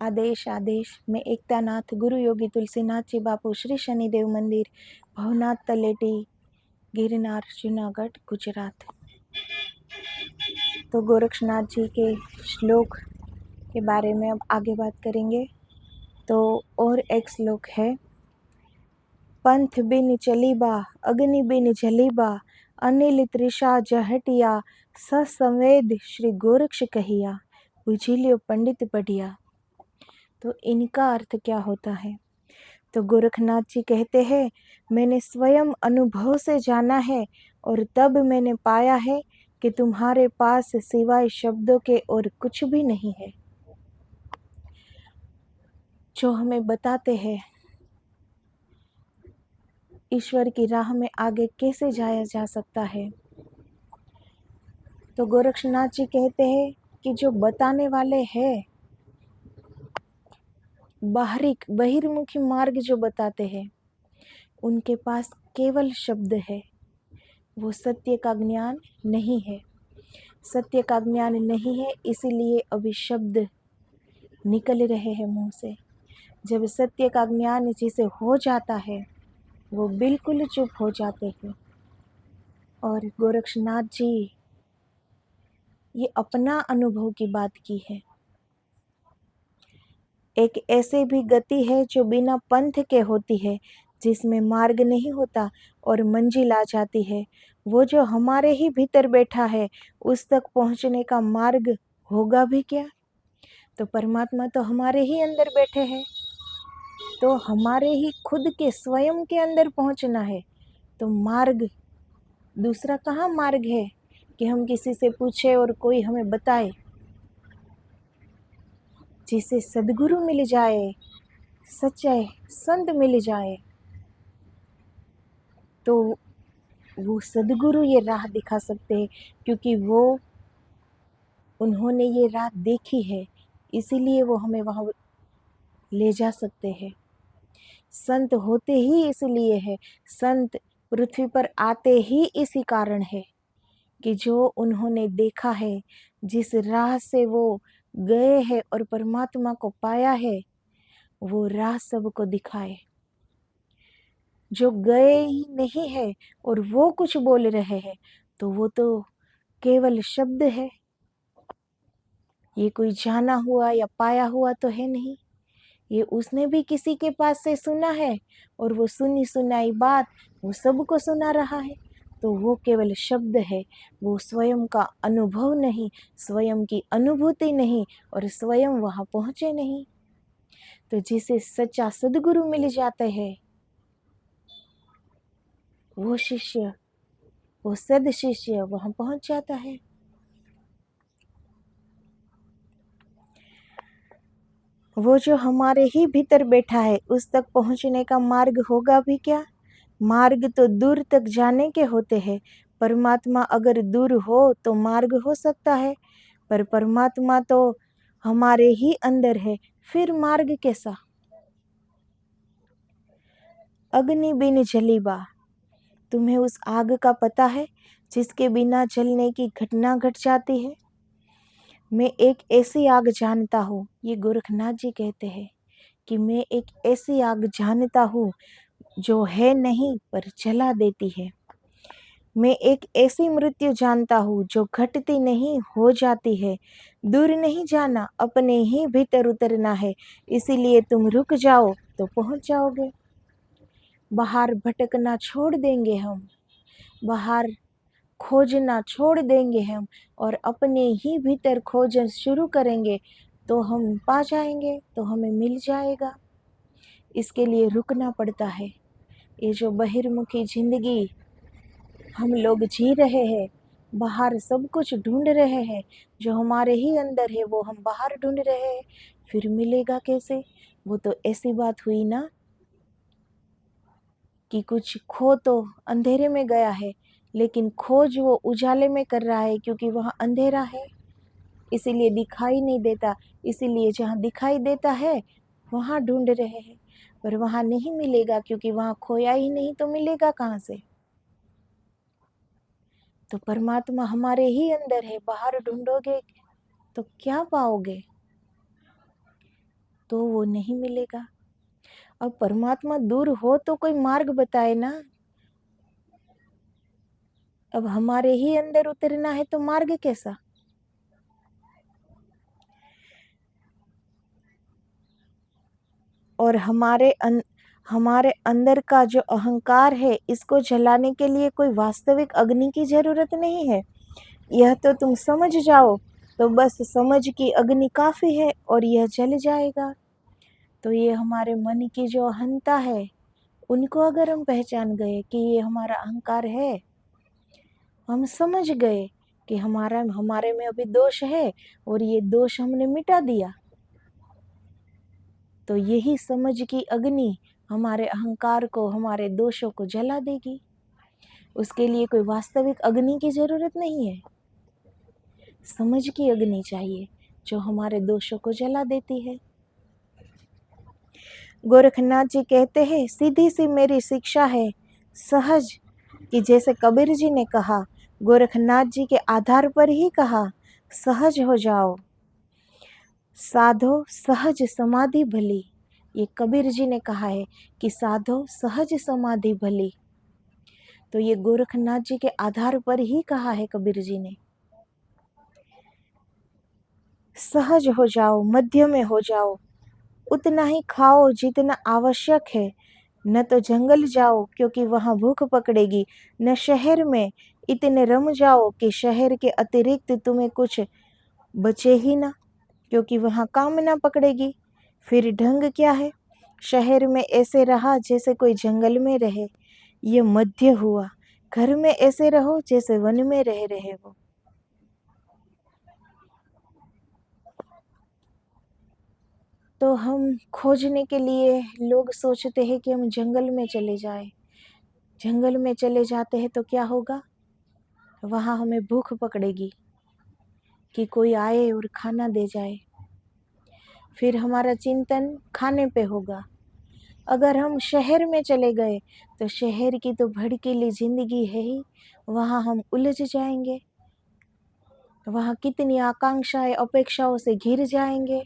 आदेश आदेश मैं एकतानाथ गुरु योगी तुलसीनाथ जी बापू श्री शनिदेव मंदिर भवनाथ तलेटी गिरनार जूनागढ़ गुजरात। तो गोरक्षनाथ जी के श्लोक के बारे में अब आगे बात करेंगे। तो और एक श्लोक है, पंथ बिन चलीबा अग्नि बिन जलीबा अनिल त्रिषा जहटिया ससंवेद श्री गोरक्ष कहिया बुझिलियो पंडित बढ़िया। तो इनका अर्थ क्या होता है? तो गोरखनाथ जी कहते हैं, मैंने स्वयं अनुभव से जाना है और तब मैंने पाया है कि तुम्हारे पास सिवाय शब्दों के और कुछ भी नहीं है जो हमें बताते हैं ईश्वर की राह में आगे कैसे जाया जा सकता है। तो गोरक्षनाथ जी कहते हैं कि जो बताने वाले हैं, बहिर्मुखी मार्ग जो बताते हैं, उनके पास केवल शब्द है, वो सत्य का ज्ञान नहीं है। सत्य का ज्ञान नहीं है, इसीलिए अभी शब्द निकल रहे हैं मुंह से। जब सत्य का ज्ञान जिसे हो जाता है, वो बिल्कुल चुप हो जाते हैं। और गोरक्षनाथ जी ये अपना अनुभव की बात की है। एक ऐसे भी गति है जो बिना पंथ के होती है, जिसमें मार्ग नहीं होता और मंजिल आ जाती है। वो जो हमारे ही भीतर बैठा है, उस तक पहुंचने का मार्ग होगा भी क्या? तो परमात्मा तो हमारे ही अंदर बैठे हैं, तो हमारे ही खुद के स्वयं के अंदर पहुंचना है। तो मार्ग दूसरा कहाँ मार्ग है कि हम किसी से पूछे और कोई हमें बताए? जिसे सद्गुरु मिल जाए, सच्चे संत मिल जाए, तो वो सद्गुरु ये राह दिखा सकते हैं, क्योंकि उन्होंने ये राह देखी है, इसीलिए वो हमें वहाँ ले जा सकते हैं। संत होते ही इसलिए है, संत पृथ्वी पर आते ही इसी कारण है कि जो उन्होंने देखा है, जिस राह से वो गए हैं और परमात्मा को पाया है, वो राह सबको दिखाए। जो गए ही नहीं है और वो कुछ बोल रहे हैं, तो वो तो केवल शब्द है, ये कोई जाना हुआ या पाया हुआ तो है नहीं। ये उसने भी किसी के पास से सुना है और वो सुनी सुनाई बात वो सबको सुना रहा है, तो वो केवल शब्द है, वो स्वयं का अनुभव नहीं, स्वयं की अनुभूति नहीं और स्वयं वहाँ पहुँचे नहीं। तो जिसे सच्चा सद्गुरु मिल जाते हैं, वो शिष्य, वो सद शिष्य वहाँ पहुँच जाता है। वो जो हमारे ही भीतर बैठा है, उस तक पहुँचने का मार्ग होगा भी क्या? मार्ग तो दूर तक जाने के होते हैं। परमात्मा अगर दूर हो तो मार्ग हो सकता है, पर परमात्मा तो हमारे ही अंदर है, फिर मार्ग कैसा? अग्नि बिन जलीबा, तुम्हें उस आग का पता है जिसके बिना जलने की घटना घट जाती है? मैं एक ऐसी आग जानता हूँ, ये गोरखनाथ जी कहते हैं कि मैं एक ऐसी आग जानता हूँ जो है नहीं पर जला देती है। मैं एक ऐसी मृत्यु जानता हूँ जो घटती नहीं, हो जाती है। दूर नहीं जाना, अपने ही भीतर उतरना है, इसीलिए तुम रुक जाओ तो पहुँच जाओगे। बाहर भटकना छोड़ देंगे हम, बाहर खोजना छोड़ देंगे हम और अपने ही भीतर खोज शुरू करेंगे, तो हम पा जाएंगे, तो हमें मिल जाएगा। इसके लिए रुकना पड़ता है। ये जो बहिर्मुखी जिंदगी हम लोग जी रहे हैं, बाहर सब कुछ ढूंढ रहे हैं, जो हमारे ही अंदर है वो हम बाहर ढूंढ रहे हैं, फिर मिलेगा कैसे? वो तो ऐसी बात हुई ना कि कुछ खो तो अंधेरे में गया है, लेकिन खोज वो उजाले में कर रहा है, क्योंकि वहाँ अंधेरा है, इसीलिए दिखाई नहीं देता। इसीलिए जहाँ दिखाई देता है वहाँ ढूंढ रहे हैं, पर वहाँ नहीं मिलेगा, क्योंकि वहाँ खोया ही नहीं, तो मिलेगा कहाँ से? तो परमात्मा हमारे ही अंदर है, बाहर ढूंढोगे तो क्या पाओगे? तो वो नहीं मिलेगा। अब परमात्मा दूर हो तो कोई मार्ग बताए ना। अब हमारे ही अंदर उतरना है तो मार्ग कैसा? और हमारे अंदर का जो अहंकार है, इसको जलाने के लिए कोई वास्तविक अग्नि की जरूरत नहीं है। यह तो तुम समझ जाओ, तो बस समझ की अग्नि काफी है और यह जल जाएगा। तो ये हमारे मन की जो अहंता है, उनको अगर हम पहचान गए कि ये हमारा अहंकार है, हम समझ गए कि हमारे में अभी दोष है और ये दोष हमने मिटा दिया, तो यही समझ की अग्नि हमारे अहंकार को, हमारे दोषों को जला देगी। उसके लिए कोई वास्तविक अग्नि की जरूरत नहीं है, समझ की अग्नि चाहिए जो हमारे दोषों को जला देती है। गोरखनाथ जी कहते हैं, सीधी सी मेरी शिक्षा है सहज, कि जैसे कबीर जी ने कहा, गोरखनाथ जी के आधार पर ही कहा, सहज हो जाओ साधो सहज समाधि भली। ये कबीर जी ने कहा है कि साधो सहज समाधि भली। तो ये गोरखनाथ जी के आधार पर ही कहा है कबीर जी ने। सहज हो जाओ, मध्य में हो जाओ, उतना ही खाओ जितना आवश्यक है, न तो जंगल जाओ क्योंकि वहां भूख पकड़ेगी, न शहर में इतने रम जाओ कि शहर के अतिरिक्त तुम्हें कुछ बचे ही ना, क्योंकि वहां कामना पकड़ेगी। फिर ढंग क्या है? शहर में ऐसे रहा जैसे कोई जंगल में रहे, ये मध्य हुआ। घर में ऐसे रहो जैसे वन में रह रहे हो। तो हम खोजने के लिए लोग सोचते हैं कि हम जंगल में चले जाएं। जंगल में चले जाते हैं तो क्या होगा? वहां हमें भूख पकड़ेगी कि कोई आए और खाना दे जाए। फिर हमारा चिंतन खाने पे होगा। अगर हम शहर में चले गए तो शहर की तो भड़कीली जिंदगी है ही, वहां हम उलझ जाएंगे, वहां कितनी आकांक्षाएं अपेक्षाओं से घिर जाएंगे,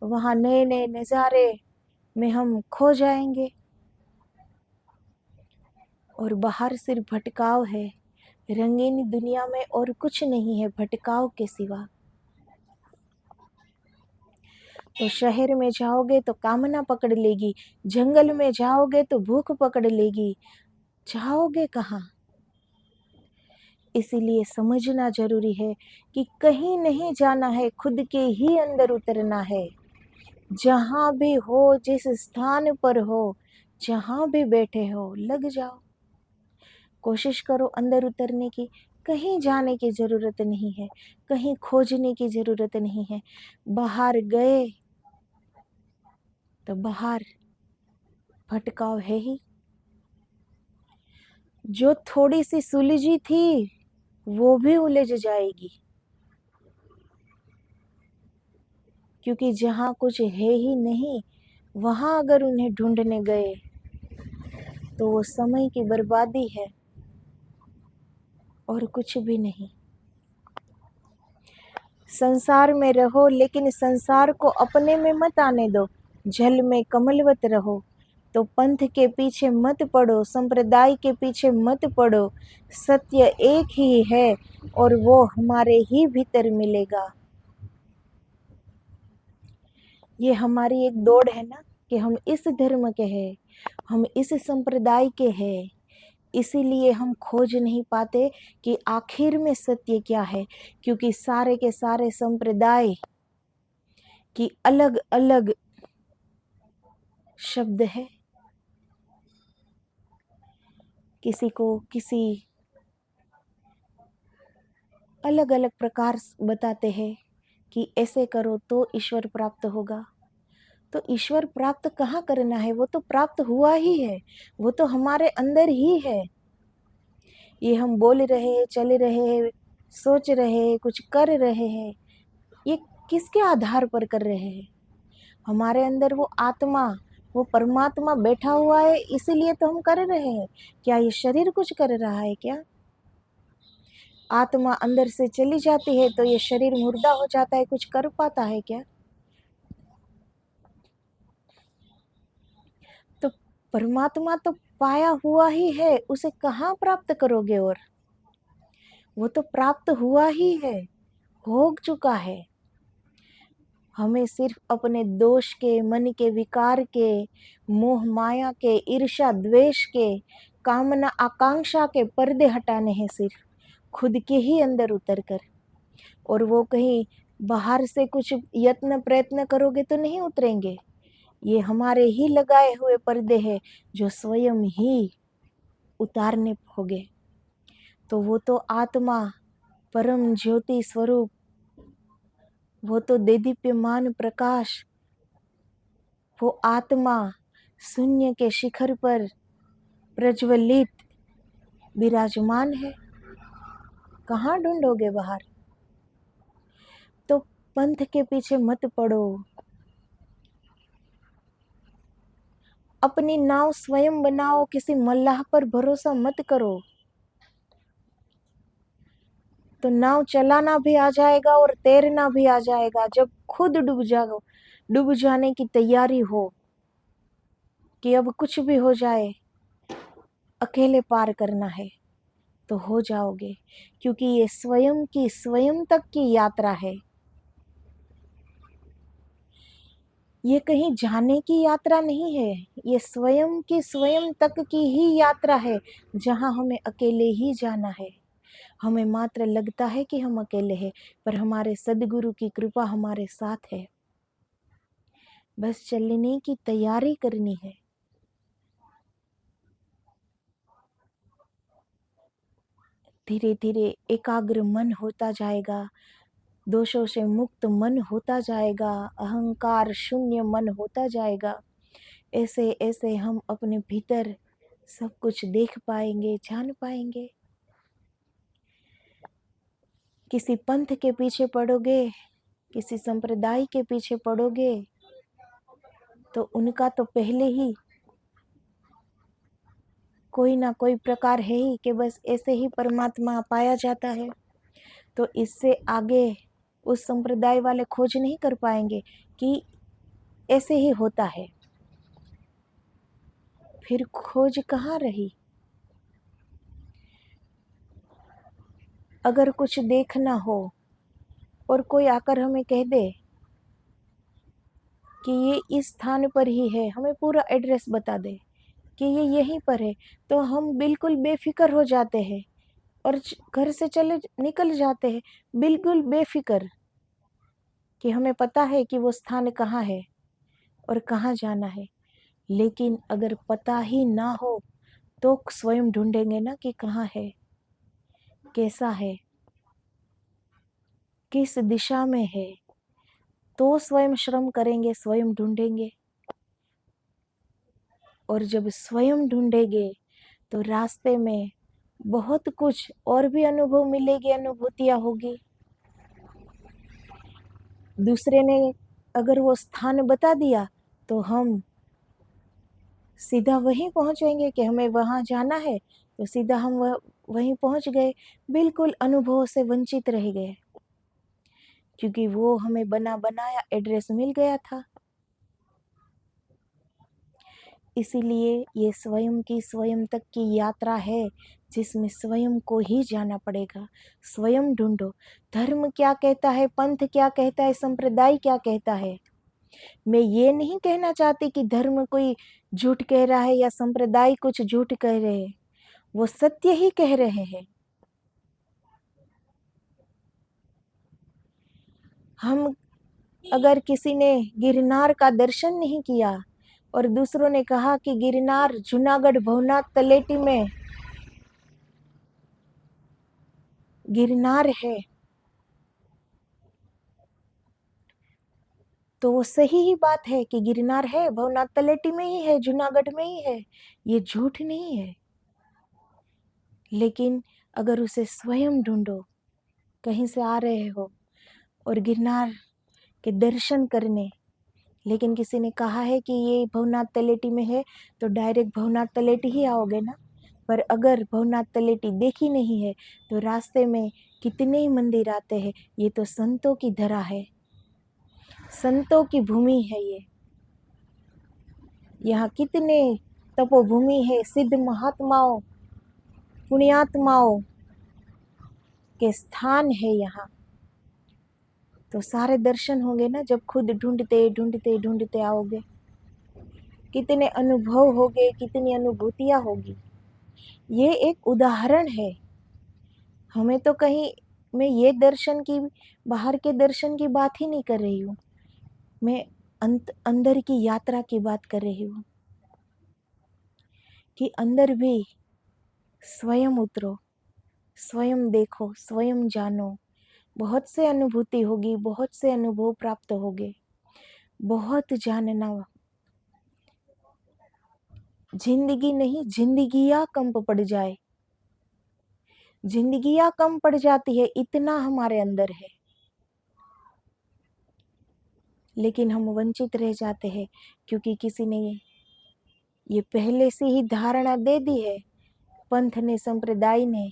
वहां नए नए नज़ारे में हम खो जाएंगे। और बाहर सिर्फ भटकाव है, रंगीन दुनिया में और कुछ नहीं है भटकाव के सिवा। तो शहर में जाओगे तो कामना पकड़ लेगी, जंगल में जाओगे तो भूख पकड़ लेगी, जाओगे कहाँ? इसीलिए समझना जरूरी है कि कहीं नहीं जाना है, खुद के ही अंदर उतरना है। जहाँ भी हो, जिस स्थान पर हो, जहाँ भी बैठे हो, लग जाओ, कोशिश करो अंदर उतरने की। कहीं जाने की जरूरत नहीं है, कहीं खोजने की जरूरत नहीं है। बाहर गए तो बाहर भटकाव है ही। जो थोड़ी सी सुलझी थी वो भी उलझ जाएगी, क्योंकि जहाँ कुछ है ही नहीं, वहां अगर उन्हें ढूंढने गए तो वो समय की बर्बादी है और कुछ भी नहीं। संसार में रहो लेकिन संसार को अपने में मत आने दो, जल में कमलवत रहो। तो पंथ के पीछे मत पड़ो, संप्रदाय के पीछे मत पड़ो, सत्य एक ही है और वो हमारे ही भीतर मिलेगा। ये हमारी एक दौड़ है ना कि हम इस धर्म के हैं, हम इस संप्रदाय के हैं, इसीलिए हम खोज नहीं पाते कि आखिर में सत्य क्या है, क्योंकि सारे के सारे संप्रदाय की अलग अलग शब्द है। किसी को किसी अलग अलग प्रकार बताते हैं कि ऐसे करो तो ईश्वर प्राप्त होगा। तो ईश्वर प्राप्त कहाँ करना है? वो तो प्राप्त हुआ ही है, वो तो हमारे अंदर ही है। ये हम बोल रहे हैं, चल रहे हैं, सोच रहे हैं, कुछ कर रहे हैं, ये किसके आधार पर कर रहे हैं? हमारे अंदर वो आत्मा, वो परमात्मा बैठा हुआ है, इसीलिए तो हम कर रहे हैं। क्या ये शरीर कुछ कर रहा है क्या? आत्मा अंदर से चली जाती है तो ये शरीर मुर्दा हो जाता है, कुछ कर पाता है क्या? परमात्मा तो पाया हुआ ही है, उसे कहाँ प्राप्त करोगे? और वो तो प्राप्त हुआ ही है, हो चुका है। हमें सिर्फ अपने दोष के, मन के विकार के, मोह माया के, ईर्ष्या द्वेष के, कामना आकांक्षा के पर्दे हटाने हैं, सिर्फ खुद के ही अंदर उतर कर। और वो कहीं बाहर से कुछ यत्न प्रयत्न करोगे तो नहीं उतरेंगे। ये हमारे ही लगाए हुए पर्दे हैं जो स्वयं ही उतारने होंगे। तो वो तो आत्मा, परम ज्योति स्वरूप, वो तो देदीप्यमान प्रकाश, वो आत्मा शून्य के शिखर पर प्रज्वलित विराजमान है। कहाँ ढूंढोगे बाहर? तो पंथ के पीछे मत पड़ो, अपनी नाव स्वयं बनाओ, किसी मल्लाह पर भरोसा मत करो। तो नाव चलाना भी आ जाएगा और तैरना भी आ जाएगा जब खुद डूब जाने की तैयारी हो कि अब कुछ भी हो जाए, अकेले पार करना है, तो हो जाओगे। क्योंकि ये स्वयं की स्वयं तक की यात्रा है। ये कहीं जाने की यात्रा नहीं है, ये स्वयं की स्वयं तक की ही यात्रा है, जहां हमें अकेले ही जाना है। हमें मात्र लगता है कि हम अकेले हैं, पर हमारे सद्गुरु की कृपा हमारे साथ है। बस चलने की तैयारी करनी है। धीरे धीरे एकाग्र मन होता जाएगा, दोषों से मुक्त मन होता जाएगा, अहंकार शून्य मन होता जाएगा। ऐसे ऐसे हम अपने भीतर सब कुछ देख पाएंगे, जान पाएंगे। किसी पंथ के पीछे पड़ोगे, किसी संप्रदाय के पीछे पड़ोगे, तो उनका तो पहले ही कोई ना कोई प्रकार है ही कि बस ऐसे ही परमात्मा पाया जाता है। तो इससे आगे उस संप्रदाय वाले खोज नहीं कर पाएंगे कि ऐसे ही होता है। फिर खोज कहाँ रही? अगर कुछ देखना हो और कोई आकर हमें कह दे कि ये इस स्थान पर ही है, हमें पूरा एड्रेस बता दे कि ये यहीं पर है, तो हम बिल्कुल बेफिक्र हो जाते हैं और घर से चले निकल जाते हैं, बिल्कुल बेफिक्र कि हमें पता है कि वो स्थान कहाँ है और कहाँ जाना है। लेकिन अगर पता ही ना हो तो स्वयं ढूंढेंगे ना कि कहाँ है, कैसा है, किस दिशा में है, तो स्वयं श्रम करेंगे, स्वयं ढूंढेंगे। और जब स्वयं ढूंढेंगे तो रास्ते में बहुत कुछ और भी अनुभव मिलेगी, अनुभूतियां होगी। दूसरे ने अगर वो स्थान बता दिया तो हम सीधा वहीं पहुंचेंगे कि हमें वहां जाना है, तो सीधा हम वहीं पहुंच गए, बिल्कुल अनुभव से वंचित रह गए, क्योंकि वो हमें बना बनाया एड्रेस मिल गया था। इसीलिए ये स्वयं की स्वयं तक की यात्रा है, जिसमें स्वयं को ही जाना पड़ेगा। स्वयं ढूंढो, धर्म क्या कहता है, पंथ क्या कहता है, संप्रदाय क्या कहता है। मैं ये नहीं कहना चाहती कि धर्म कोई झूठ कह रहा है या संप्रदाय कुछ झूठ कह रहे हैं, वो सत्य ही कह रहे हैं। हम अगर किसी ने गिरनार का दर्शन नहीं किया और दूसरों ने कहा कि गिरनार जूनागढ़ भवनाथ तलेटी में गिरनार है, तो वो सही ही बात है कि गिरनार है, भवनाथ तलेटी में ही है, जूनागढ़ में ही है, ये झूठ नहीं है। लेकिन अगर उसे स्वयं ढूंढो, कहीं से आ रहे हो और गिरनार के दर्शन करने, लेकिन किसी ने कहा है कि ये भवनाथ तलेटी में है, तो डायरेक्ट भवनाथ तलेटी ही आओगे ना। पर अगर भवनाथ तलेटी देखी नहीं है तो रास्ते में कितने ही मंदिर आते हैं। ये तो संतों की धरा है, संतों की भूमि है ये। यहाँ कितने तपोभूमि है, सिद्ध महात्माओं पुण्यात्माओं के स्थान है यहाँ। तो सारे दर्शन होंगे ना जब खुद ढूंढते ढूंढते ढूंढते आओगे। कितने अनुभव होंगे, कितनी अनुभूतियां होगी। ये एक उदाहरण है। हमें तो कहीं मैं ये दर्शन की, बाहर के दर्शन की बात ही नहीं कर रही हूँ। मैं अंदर की यात्रा की बात कर रही हूँ कि अंदर भी स्वयं उतरो, स्वयं देखो, स्वयं जानो। बहुत से अनुभूति होगी, बहुत से अनुभव प्राप्त होंगे, बहुत जानना। जिंदगी नहीं, जिंदगियां कम पड़ जाए, जिंदगियां कम पड़ जाती है, इतना हमारे अंदर है। लेकिन हम वंचित रह जाते हैं क्योंकि किसी ने ये पहले से ही धारणा दे दी है, पंथ ने, संप्रदाय ने,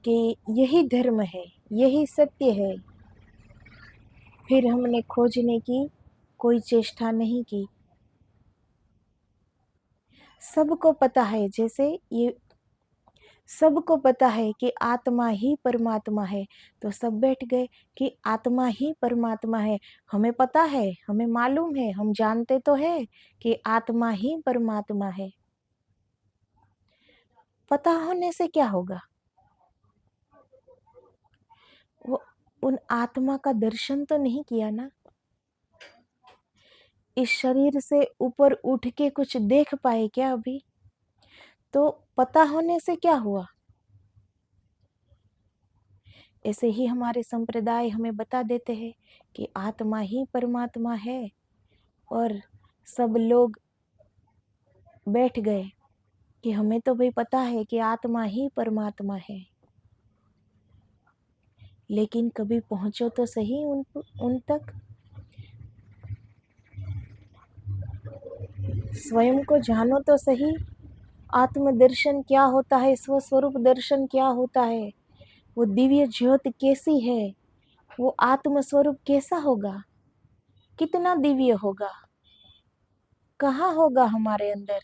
कि यही धर्म है, यही सत्य है। फिर हमने खोजने की कोई चेष्टा नहीं की। सबको पता है, जैसे ये सबको पता है कि आत्मा ही परमात्मा है, तो सब बैठ गए कि आत्मा ही परमात्मा है। हमें पता है, हमें मालूम है, हम जानते तो है कि आत्मा ही परमात्मा है। पता होने से क्या होगा? वो उन आत्मा का दर्शन तो नहीं किया ना। इस शरीर से ऊपर उठ के कुछ देख पाए क्या अभी? तो पता होने से क्या हुआ? ऐसे ही हमारे संप्रदाय हमें बता देते हैं कि आत्मा ही परमात्मा है, और सब लोग बैठ गए कि हमें तो भाई पता है कि आत्मा ही परमात्मा है। लेकिन कभी पहुंचो तो सही उन तक। स्वयं को जानो तो सही। आत्मदर्शन क्या होता है, स्वस्वरूप दर्शन क्या होता है, वो दिव्य ज्योत कैसी है, वो आत्म स्वरूप कैसा होगा, कितना दिव्य होगा, कहाँ होगा हमारे अंदर।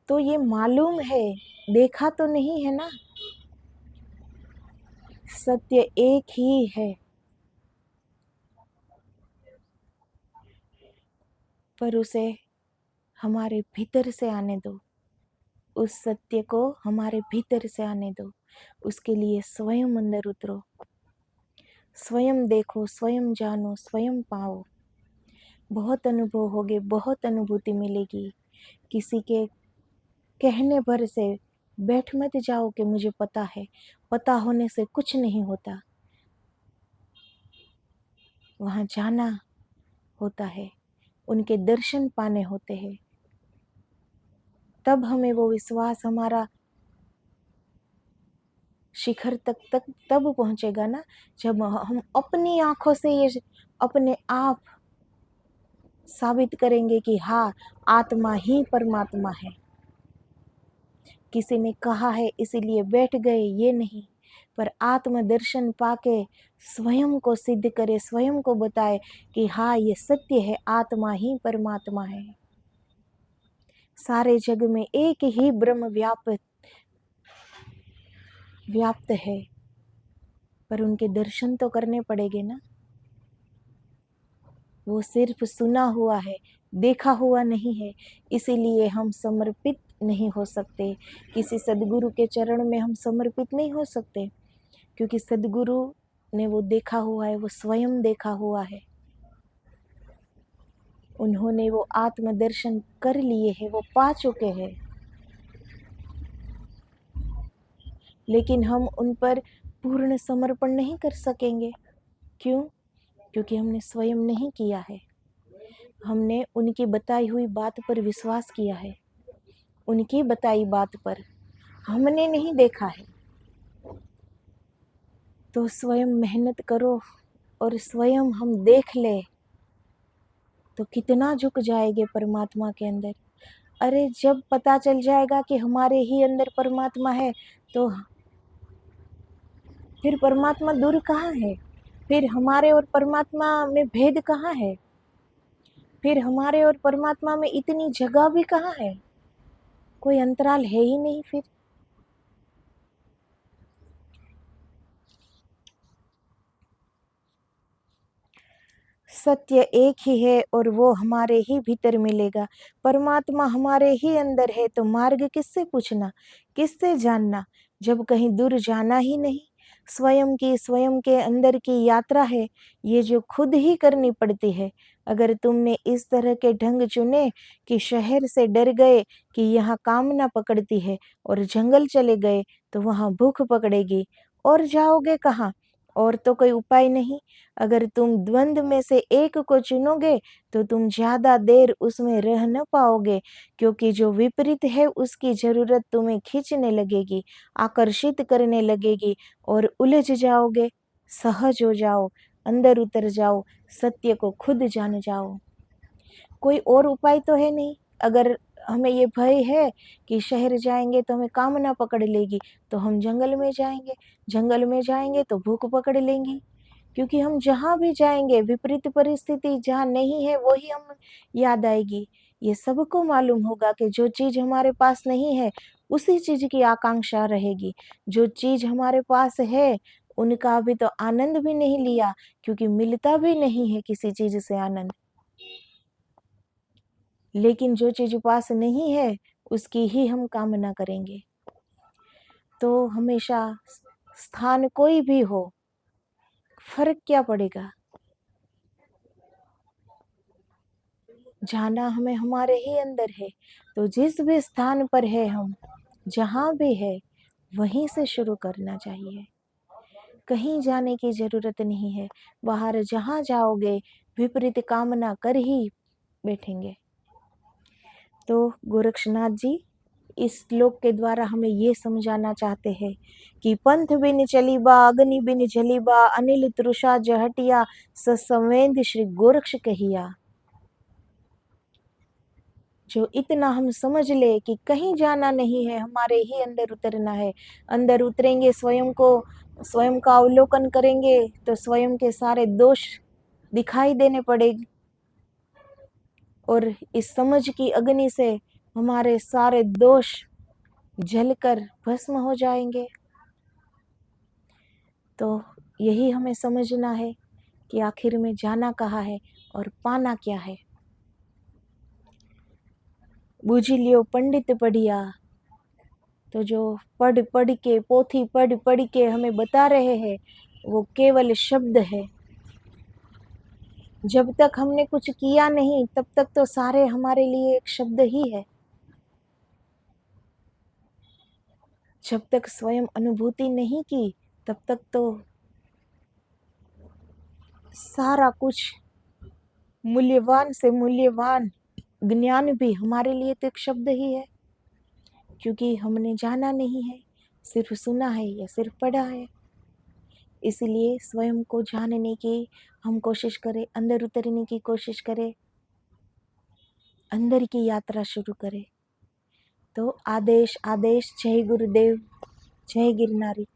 तो ये मालूम है, देखा तो नहीं है ना। सत्य एक ही है, पर उसे हमारे भीतर से आने दो। उस सत्य को हमारे भीतर से आने दो। उसके लिए स्वयं अंदर उतरो, स्वयं देखो, स्वयं जानो, स्वयं पाओ। बहुत अनुभव होगे, बहुत अनुभूति मिलेगी। किसी के कहने भर से बैठ मत जाओ कि मुझे पता है। पता होने से कुछ नहीं होता, वहां जाना होता है, उनके दर्शन पाने होते हैं। तब हमें वो विश्वास हमारा शिखर तक तब पहुंचेगा ना, जब हम अपनी आंखों से ये अपने आप साबित करेंगे कि हाँ, आत्मा ही परमात्मा है। किसी ने कहा है इसीलिए बैठ गए, ये नहीं, पर आत्मदर्शन पाके स्वयं को सिद्ध करे, स्वयं को बताए कि हाँ, ये सत्य है, आत्मा ही परमात्मा है। सारे जग में एक ही ब्रह्म व्याप्त है, पर उनके दर्शन तो करने पड़ेंगे ना। वो सिर्फ सुना हुआ है, देखा हुआ नहीं है, इसीलिए हम समर्पित नहीं हो सकते। किसी सदगुरु के चरण में हम समर्पित नहीं हो सकते, क्योंकि सदगुरु ने वो देखा हुआ है, वो स्वयं देखा हुआ है। उन्होंने वो आत्मदर्शन कर लिए हैं, वो पा चुके हैं। लेकिन हम उन पर पूर्ण समर्पण नहीं कर सकेंगे। क्यों? क्योंकि हमने स्वयं नहीं किया है। हमने उनकी बताई हुई बात पर विश्वास किया है, उनकी बताई बात पर हमने नहीं देखा है। तो स्वयं मेहनत करो और स्वयं हम देख ले तो कितना झुक जाएंगे परमात्मा के अंदर। अरे जब पता चल जाएगा कि हमारे ही अंदर परमात्मा है, तो फिर परमात्मा दूर कहाँ है। फिर हमारे और परमात्मा में भेद कहाँ है? फिर हमारे और परमात्मा में इतनी जगह भी कहाँ है? कोई अंतराल है ही नहीं फिर। सत्य एक ही है और वो हमारे ही भीतर मिलेगा। परमात्मा हमारे ही अंदर है तो मार्ग किससे पूछना, किससे जानना, जब कहीं दूर जाना ही नहीं। स्वयं के अंदर की यात्रा है, ये जो खुद ही करनी पड़ती है। अगर तुमने इस तरह के ढंग चुने कि शहर से डर गए कि यहाँ कामना पकड़ती है और जंगल चले गए तो वहाँ भूख पकड़ेगी, और जाओगे कहाँ? और तो कोई उपाय नहीं। अगर तुम द्वंद में से एक को चुनोगे तो तुम ज्यादा देर उसमें रह न पाओगे, क्योंकि जो विपरीत है उसकी जरूरत तुम्हें खींचने लगेगी, आकर्षित करने लगेगी और उलझ जाओगे। सहज हो जाओ, अंदर उतर जाओ, सत्य को खुद जान जाओ। कोई और उपाय तो है नहीं। अगर हमें ये भय है कि शहर जाएंगे तो हमें कामना पकड़ लेगी, तो हम जंगल में जाएंगे, जंगल में जाएंगे तो भूख पकड़ लेंगी। क्योंकि हम जहाँ भी जाएंगे विपरीत परिस्थिति जहाँ नहीं है वही हम याद आएगी। ये सबको मालूम होगा कि जो चीज हमारे पास नहीं है उसी चीज की आकांक्षा रहेगी। जो चीज हमारे पास है उनका अभी तो आनंद भी नहीं लिया, क्योंकि मिलता भी नहीं है किसी चीज से आनंद। लेकिन जो चीज पास नहीं है उसकी ही हम कामना करेंगे। तो हमेशा स्थान कोई भी हो, फर्क क्या पड़ेगा? जाना हमें हमारे ही अंदर है। तो जिस भी स्थान पर है हम, जहाँ भी है, वहीं से शुरू करना चाहिए। कहीं जाने की जरूरत नहीं है। बाहर जहाँ जाओगे विपरीत कामना कर ही बैठेंगे। तो गोरक्षनाथ जी इस श्लोक के द्वारा हमें ये समझाना चाहते हैं कि पंथ बिन चलीबा अग्नि बिन जलीबा अनिल तृषा जहटिया ससंवेद श्री गोरक्ष कहिया। जो इतना हम समझ ले कि कहीं जाना नहीं है, हमारे ही अंदर उतरना है। अंदर उतरेंगे, स्वयं को, स्वयं का अवलोकन करेंगे तो स्वयं के सारे दोष दिखाई देने पड़ेंगे, और इस समझ की अग्नि से हमारे सारे दोष जलकर भस्म हो जाएंगे। तो यही हमें समझना है कि आखिर में जाना कहाँ है और पाना क्या है। बूझी लियो पंडित पढ़िया। तो जो पढ़ पढ़ के, पोथी पढ़ पढ़ के हमें बता रहे हैं वो केवल शब्द है। जब तक हमने कुछ किया नहीं तब तक तो सारे हमारे लिए एक शब्द ही है। जब तक स्वयं अनुभूति नहीं की तब तक तो सारा कुछ, मूल्यवान से मूल्यवान ज्ञान भी हमारे लिए तो एक शब्द ही है, क्योंकि हमने जाना नहीं है, सिर्फ सुना है या सिर्फ पढ़ा है। इसलिए स्वयं को जानने की हम कोशिश करें, अंदर उतरने की कोशिश करें, अंदर की यात्रा शुरू करें। तो आदेश आदेश, जय गुरुदेव, जय गिरनारी।